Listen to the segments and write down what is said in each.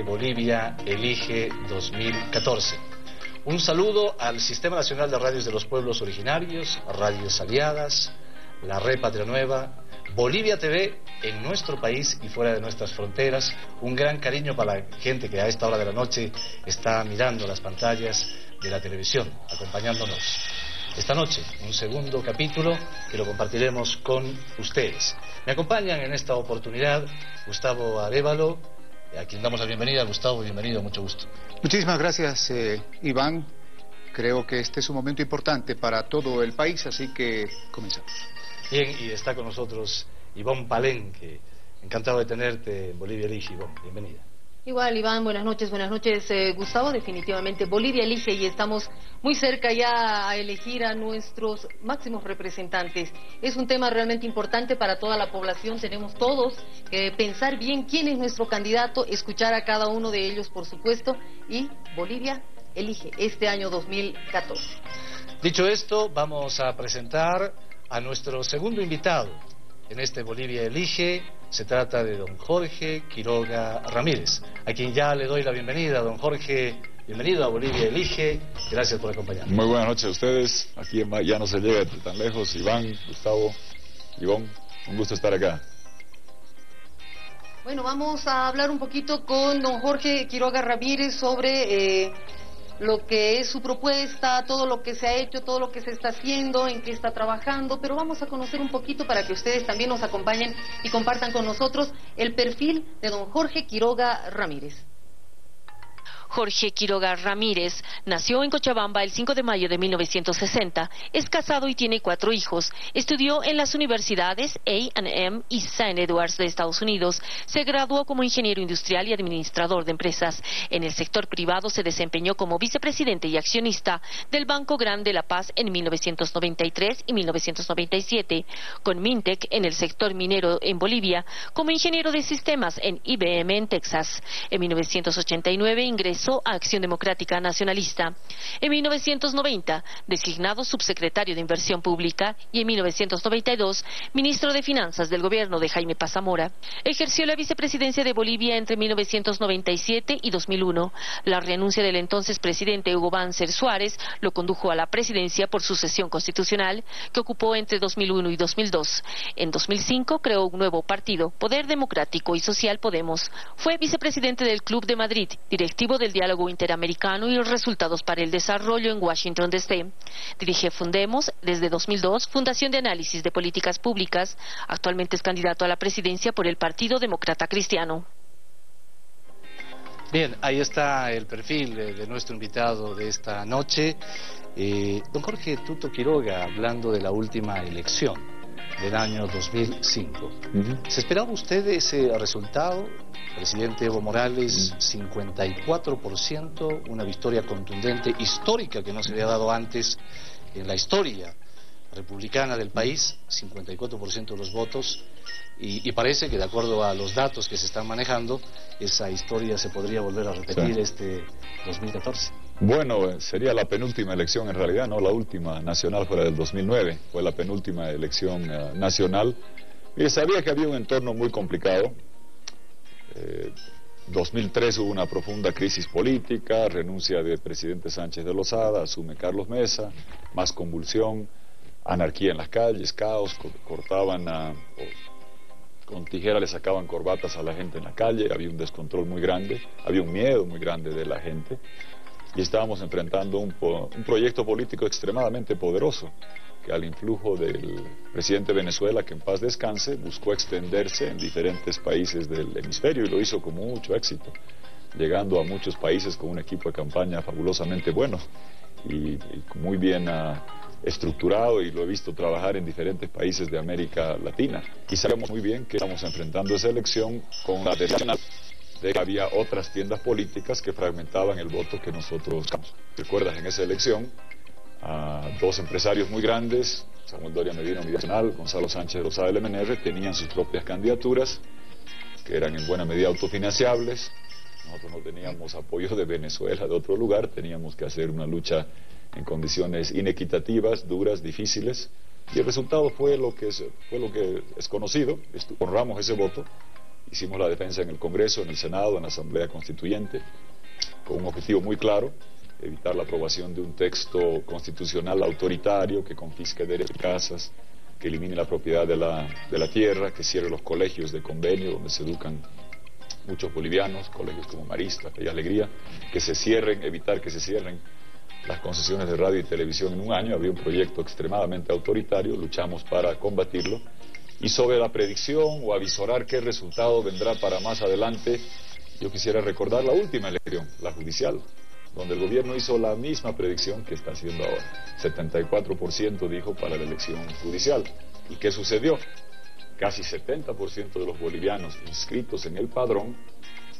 Bolivia Elige 2014. Un saludo al Sistema Nacional de Radios de los Pueblos Originarios, Radios Aliadas, la Red Patria Nueva, Bolivia TV en nuestro país y fuera de nuestras fronteras. Un gran cariño para la gente que a esta hora de la noche está mirando las pantallas de la televisión, acompañándonos. Esta noche, un segundo capítulo que lo compartiremos con ustedes. Me acompañan en esta oportunidad Gustavo Arévalo, a quien damos la bienvenida. Gustavo, bienvenido, mucho gusto. Muchísimas gracias, Iván. Creo que este es un momento importante para todo el país, así que comenzamos. Bien, y está con nosotros Ivonne Palenque. Encantado de tenerte en Bolivia Elige, Ivonne. Bienvenida. Igual, Iván, buenas noches, Gustavo. Definitivamente Bolivia Elige y estamos muy cerca ya a elegir a nuestros máximos representantes. Es un tema realmente importante para toda la población. Tenemos todos que pensar bien quién es nuestro candidato, escuchar a cada uno de ellos, por supuesto, y Bolivia Elige este año 2014. Dicho esto, vamos a presentar a nuestro segundo invitado en este Bolivia Elige. Se trata de don Jorge Quiroga Ramírez, a quien ya le doy la bienvenida. Don Jorge, bienvenido a Bolivia Elige, gracias por acompañarnos. Muy buenas noches a ustedes, aquí ya no se llega tan lejos. Iván, Gustavo, Ivonne, un gusto estar acá. Bueno, vamos a hablar un poquito con don Jorge Quiroga Ramírez sobre lo que es su propuesta, todo lo que se ha hecho, todo lo que se está haciendo, en qué está trabajando, pero vamos a conocer un poquito para que ustedes también nos acompañen y compartan con nosotros el perfil de don Jorge Quiroga Ramírez. Jorge Quiroga Ramírez nació en Cochabamba el 5 de mayo de 1960, es casado y tiene 4 hijos, estudió en las universidades A&M y St. Edwards de Estados Unidos, se graduó como ingeniero industrial y administrador de empresas. En el sector privado se desempeñó como vicepresidente y accionista del Banco Gran de La Paz en 1993 y 1997, con Mintec en el sector minero en Bolivia, como ingeniero de sistemas en IBM en Texas. En 1989 ingresó a Acción Democrática Nacionalista. En 1990, designado subsecretario de Inversión Pública y en 1992, ministro de Finanzas del gobierno de Jaime Paz Zamora. Ejerció la vicepresidencia de Bolivia entre 1997 y 2001. La renuncia del entonces presidente Hugo Banzer Suárez lo condujo a la presidencia por sucesión constitucional que ocupó entre 2001 y 2002. En 2005 creó un nuevo partido, Poder Democrático y Social Podemos. Fue vicepresidente del Club de Madrid, directivo del Diálogo Interamericano y Resultados para el Desarrollo en Washington D.C. Dirige Fundemos desde 2002, Fundación de Análisis de Políticas Públicas. Actualmente es candidato a la presidencia por el Partido Demócrata Cristiano. Bien, ahí está el perfil de nuestro invitado de esta noche. Don Jorge Tuto Quiroga, hablando de la última elección del año 2005. ¿Se esperaba usted ese resultado? Presidente Evo Morales, 54%, una victoria contundente, histórica, que no se había dado antes en la historia republicana del país, 54% de los votos, y parece que de acuerdo a los datos que se están manejando, esa historia se podría volver a repetir este 2014. Bueno, sería la penúltima elección en realidad, no la última nacional fue la del 2009, fue la penúltima elección nacional, y sabía que había un entorno muy complicado. 2003 hubo una profunda crisis política, renuncia del presidente Sánchez de Lozada, asume Carlos Mesa, más convulsión, anarquía en las calles, caos, cortaban con tijera le sacaban corbatas a la gente en la calle, había un descontrol muy grande, había un miedo muy grande de la gente y estábamos enfrentando un proyecto político extremadamente poderoso que al influjo del presidente de Venezuela, que en paz descanse, buscó extenderse en diferentes países del hemisferio y lo hizo con mucho éxito, llegando a muchos países con un equipo de campaña fabulosamente bueno y muy bien estructurado, y lo he visto trabajar en diferentes países de América Latina. Y sabemos muy bien que estamos enfrentando esa elección con la nacional de que había otras tiendas políticas que fragmentaban el voto que nosotros buscamos. ¿Recuerdas? En esa elección a 2 empresarios muy grandes, Samuel Doria Medina Nacional, Gonzalo Sánchez de Lozada del MNR, tenían sus propias candidaturas, que eran en buena medida autofinanciables. Nosotros no teníamos apoyo de Venezuela, de otro lugar, teníamos que hacer una lucha en condiciones inequitativas, duras, difíciles, y el resultado fue lo que es conocido. Honramos ese voto hicimos la defensa en el Congreso, en el Senado, en la Asamblea Constituyente, con un objetivo muy claro: evitar la aprobación de un texto constitucional autoritario que confisque derechos de casas, que elimine la propiedad de la tierra, que cierre los colegios de convenio donde se educan muchos bolivianos, colegios como Marista, Fe y Alegría, que se cierren, evitar que se cierren las concesiones de radio y televisión en un año. Había un proyecto extremadamente autoritario, luchamos para combatirlo. Y sobre la predicción o avisorar qué resultado vendrá para más adelante, yo quisiera recordar la última elección, la judicial, donde el gobierno hizo la misma predicción que está haciendo ahora. 74% dijo para la elección judicial. ¿Y qué sucedió? Casi 70% de los bolivianos inscritos en el padrón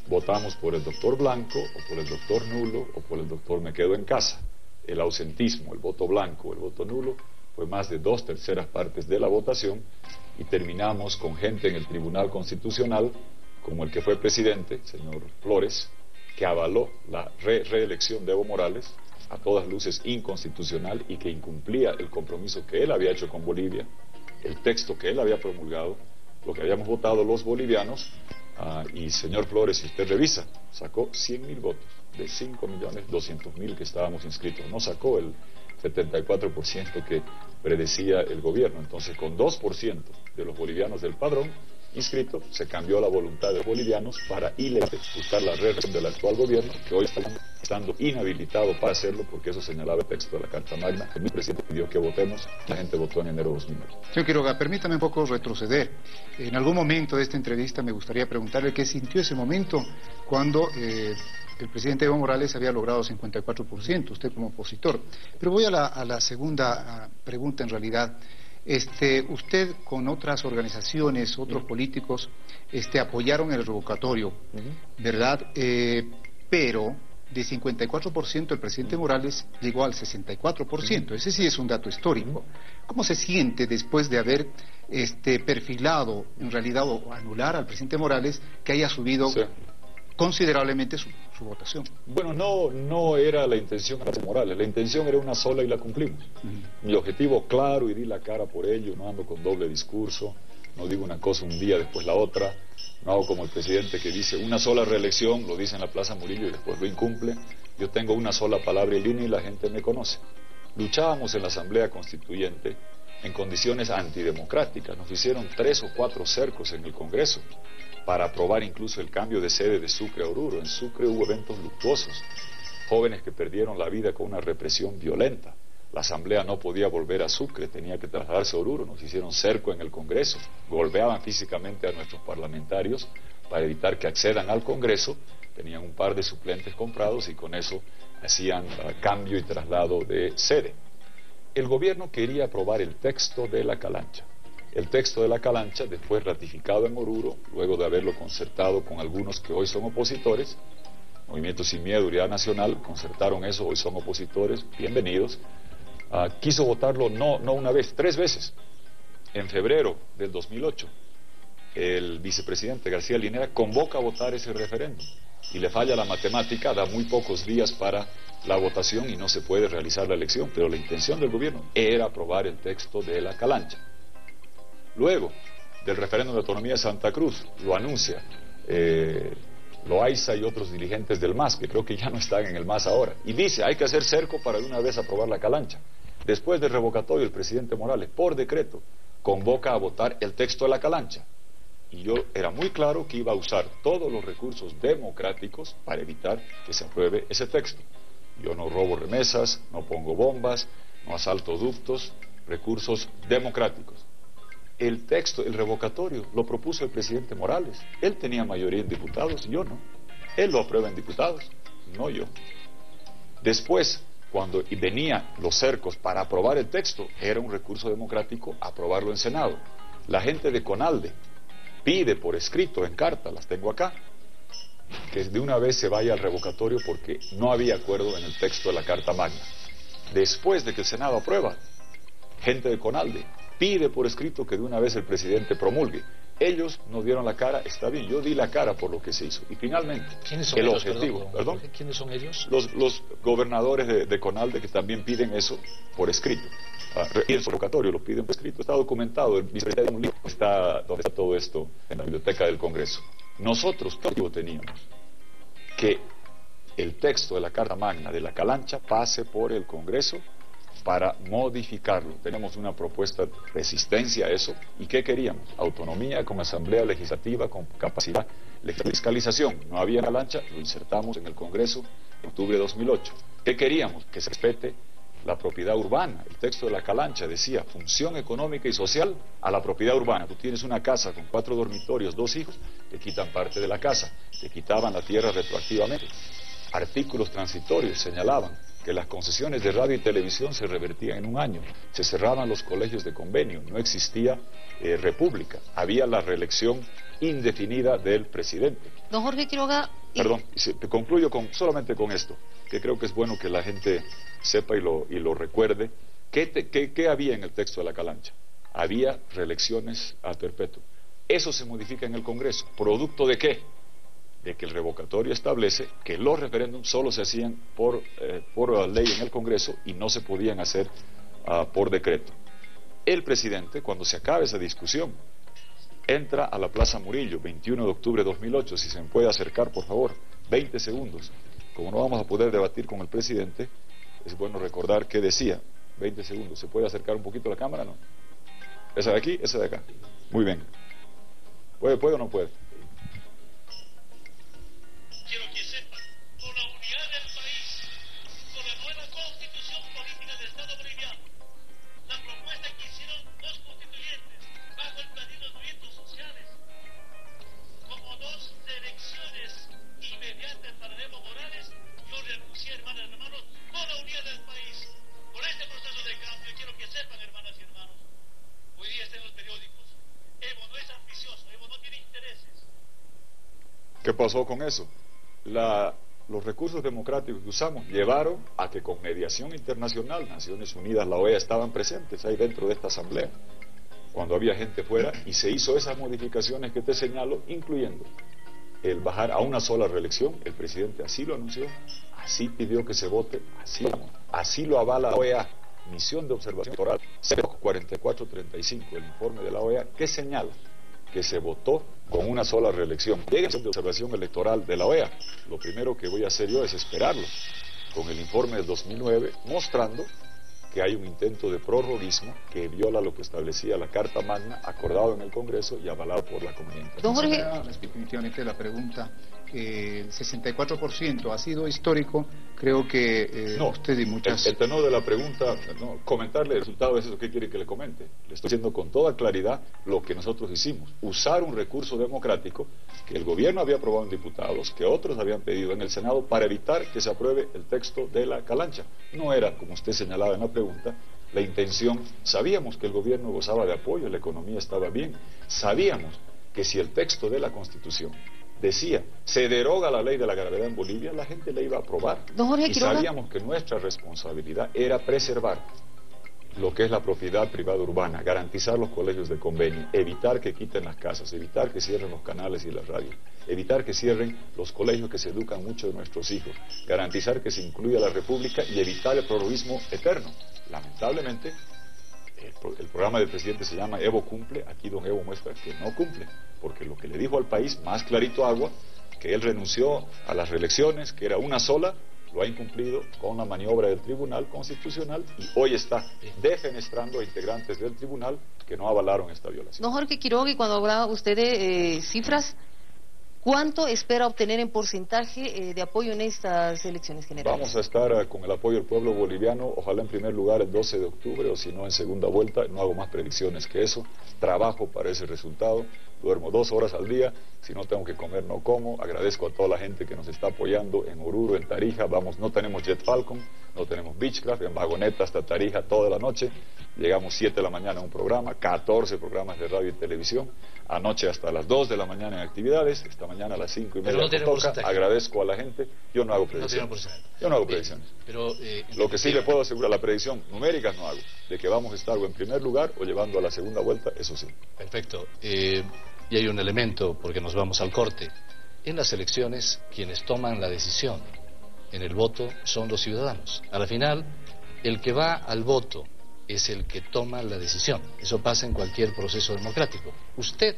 votamos por el doctor Blanco, o por el doctor nulo, o por el doctor me quedo en casa. El ausentismo, el voto blanco, el voto nulo, fue más de 2/3 partes de la votación, y terminamos con gente en el Tribunal Constitucional, como el que fue presidente, señor Flores, que avaló la reelección de Evo Morales, a todas luces inconstitucional, y que incumplía el compromiso que él había hecho con Bolivia, el texto que él había promulgado, lo que habíamos votado los bolivianos. Y señor Flores, si usted revisa, sacó 100.000 votos de 5.200.000 que estábamos inscritos, no sacó el 74% que predecía el gobierno. Entonces, con 2% de los bolivianos del padrón inscrito, se cambió la voluntad de los bolivianos para buscar la reelección del actual gobierno, que hoy está estando inhabilitado para hacerlo, porque eso señalaba el texto de la Carta Magna. El presidente pidió que votemos, la gente votó en enero de 2009. Señor Quiroga, permítame un poco retroceder. En algún momento de esta entrevista me gustaría preguntarle qué sintió ese momento cuando el presidente Evo Morales había logrado 54%, usted como opositor. Pero voy a la segunda pregunta en realidad. Usted con otras organizaciones, otros políticos, apoyaron el revocatorio, ¿verdad? Pero de 54% el presidente Morales llegó al 64%, ese sí es un dato histórico. ¿Cómo se siente después de haber perfilado en realidad o anular al presidente Morales, que haya subido considerablemente su votación? Bueno, no era la intención de Morales, la intención era una sola y la cumplimos. Mi objetivo claro, y di la cara por ello, no ando con doble discurso, no digo una cosa un día después la otra, no hago como el presidente que dice una sola reelección, lo dice en la Plaza Murillo y después lo incumple. Yo tengo una sola palabra y línea y la gente me conoce. Luchábamos en la Asamblea Constituyente en condiciones antidemocráticas, nos hicieron 3 o 4 cercos en el Congreso para aprobar incluso el cambio de sede de Sucre a Oruro. En Sucre hubo eventos luctuosos, jóvenes que perdieron la vida con una represión violenta. La Asamblea no podía volver a Sucre, tenía que trasladarse a Oruro, nos hicieron cerco en el Congreso, golpeaban físicamente a nuestros parlamentarios para evitar que accedan al Congreso, tenían un par de suplentes comprados y con eso hacían cambio y traslado de sede. El gobierno quería aprobar el texto de la Calancha. El texto de la Calancha, después ratificado en Oruro, luego de haberlo concertado con algunos que hoy son opositores, Movimiento Sin Miedo, Unidad Nacional, concertaron eso, hoy son opositores, bienvenidos. Quiso votarlo no una vez, 3 veces. En febrero del 2008, el vicepresidente García Linera convoca a votar ese referéndum y le falla la matemática, da muy pocos días para la votación y no se puede realizar la elección, pero la intención del gobierno era aprobar el texto de la Calancha. Luego del referéndum de autonomía de Santa Cruz, lo anuncia Loaiza y otros dirigentes del MAS, que creo que ya no están en el MAS ahora, y dice, hay que hacer cerco para de una vez aprobar la Calancha. Después del revocatorio, el presidente Morales, por decreto, convoca a votar el texto de la Calancha. Y yo era muy claro que iba a usar todos los recursos democráticos para evitar que se apruebe ese texto. Yo no robo remesas, no pongo bombas, no asalto ductos, recursos democráticos. El texto, el revocatorio, lo propuso el presidente Morales. Él tenía mayoría en diputados, yo no. Él lo aprueba en diputados, no yo. Después, cuando venía los cercos para aprobar el texto, era un recurso democrático aprobarlo en Senado. La gente de Conalde pide por escrito, en carta, las tengo acá, que de una vez se vaya al revocatorio porque no había acuerdo en el texto de la Carta Magna. Después de que el Senado aprueba, gente de Conalde pide por escrito que de una vez el presidente promulgue. Ellos nos dieron la cara, está bien, yo di la cara por lo que se hizo. Y finalmente, ¿quiénes son el ellos, objetivo, perdón? ¿Quiénes son ellos? Los gobernadores de Conalde que también piden eso por escrito. Y el revocatorio lo piden por escrito, está documentado, el vicepresidente está donde está todo esto, en la biblioteca del Congreso. Nosotros, ¿qué objetivo teníamos? Que el texto de la Carta Magna de la Calancha pase por el Congreso para modificarlo. Tenemos una propuesta de resistencia a eso. ¿Y qué queríamos? Autonomía con asamblea legislativa, con capacidad de fiscalización. No había Calancha, lo insertamos en el Congreso en octubre de 2008. ¿Qué queríamos? Que se respete la propiedad urbana. El texto de la Calancha decía función económica y social a la propiedad urbana. Tú tienes una casa con 4 dormitorios, 2 hijos, te quitan parte de la casa, te quitaban la tierra retroactivamente. Artículos transitorios señalaban que las concesiones de radio y televisión se revertían en un año, se cerraban los colegios de convenio, no existía república, había la reelección indefinida del presidente. Don Jorge Quiroga... Perdón, te concluyo solamente con esto, que creo que es bueno que la gente sepa y lo recuerde. ¿Qué había en el texto de la Calancha? Había reelecciones ad perpetuum. Eso se modifica en el Congreso. ¿Producto de qué? De que el revocatorio establece que los referéndums solo se hacían por ley en el Congreso y no se podían hacer por decreto. El presidente, cuando se acabe esa discusión, entra a la Plaza Murillo, 21 de octubre de 2008, si se me puede acercar, por favor, 20 segundos. Como no vamos a poder debatir con el presidente, es bueno recordar qué decía. 20 segundos, ¿se puede acercar un poquito la cámara? No. ¿Esa de aquí? Esa de acá. Muy bien. ¿Puede o no puede? Quiero que sepan, por la unidad del país, por la nueva constitución política del Estado boliviano, la propuesta que hicieron los constituyentes bajo el plan de los movimientos sociales, como 2 elecciones inmediatas para Evo Morales, yo renuncié, hermanas y hermanos, por la unidad del país, por este proceso de cambio. Quiero que sepan, hermanas y hermanos, hoy día está en los periódicos, Evo no es ambicioso, Evo no tiene intereses. ¿Qué pasó con eso? Los recursos democráticos que usamos llevaron a que con mediación internacional, Naciones Unidas, la OEA, estaban presentes ahí dentro de esta asamblea, cuando había gente fuera, y se hizo esas modificaciones que te señalo, incluyendo el bajar a una sola reelección. El presidente así lo anunció, así pidió que se vote, así lo avala la OEA, misión de observación electoral 4435, el informe de la OEA, que señala que se votó con una sola reelección. Llega la misión de observación electoral de la OEA. Lo primero que voy a hacer yo es esperarlo con el informe del 2009, mostrando que hay un intento de prorroguismo que viola lo que establecía la Carta Magna, acordado en el Congreso y avalado por la comunidad internacional. Don Jorge... Definitivamente la pregunta, el 64% ha sido histórico, creo que no, usted y muchas... El tenor de la pregunta, no, comentarle el resultado es eso. ¿Qué quiere que le comente? Le estoy diciendo con toda claridad lo que nosotros hicimos, usar un recurso democrático que el gobierno había aprobado en diputados, que otros habían pedido en el Senado, para evitar que se apruebe el texto de la Calancha. No era, como usted señalaba en la pregunta, la intención. Sabíamos que el gobierno gozaba de apoyo, la economía estaba bien, sabíamos que si el texto de la Constitución decía, se deroga la ley de la gravedad en Bolivia, la gente la iba a aprobar. Don Jorge Quiroga... sabíamos que nuestra responsabilidad era preservar lo que es la propiedad privada urbana, garantizar los colegios de convenio, evitar que quiten las casas, evitar que cierren los canales y las radios, evitar que cierren los colegios que se educan mucho de nuestros hijos, garantizar que se incluya la república y evitar el prorroguismo eterno. Lamentablemente, el programa del presidente se llama Evo cumple. Aquí don Evo muestra que no cumple, porque lo que le dijo al país, más clarito agua, que él renunció a las reelecciones, que era una sola, lo ha incumplido con la maniobra del Tribunal Constitucional, y hoy está defenestrando a integrantes del Tribunal que no avalaron esta violación. Don Jorge Quiroga, y cuando hablaba usted de cifras, ¿cuánto espera obtener en porcentaje de apoyo en estas elecciones generales? Vamos a estar con el apoyo del pueblo boliviano, ojalá en primer lugar el 12 de octubre, o si no en segunda vuelta. No hago más predicciones que eso, trabajo para ese resultado, duermo 2 horas al día, si no tengo que comer no como. Agradezco a toda la gente que nos está apoyando en Oruro, en Tarija. No tenemos Jet Falcon, no tenemos Beechcraft, en vagoneta hasta Tarija toda la noche. Llegamos 7 de la mañana a un programa, 14 programas de radio y televisión, anoche hasta las 2 de la mañana en actividades, esta mañana a las 5:30 no toca. Agradezco a la gente. Yo no hago predicciones. Yo no hago predicciones. Pero, lo que sí le puedo asegurar, la predicción numérica no hago, de que vamos a estar o en primer lugar o llevando a la segunda vuelta, eso sí. Perfecto. Y hay un elemento, porque nos vamos al corte. En las elecciones, quienes toman la decisión en el voto son los ciudadanos. A la final, el que va al voto es el que toma la decisión. Eso pasa en cualquier proceso democrático. Usted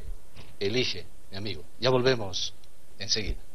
elige mi amigo. Ya volvemos enseguida.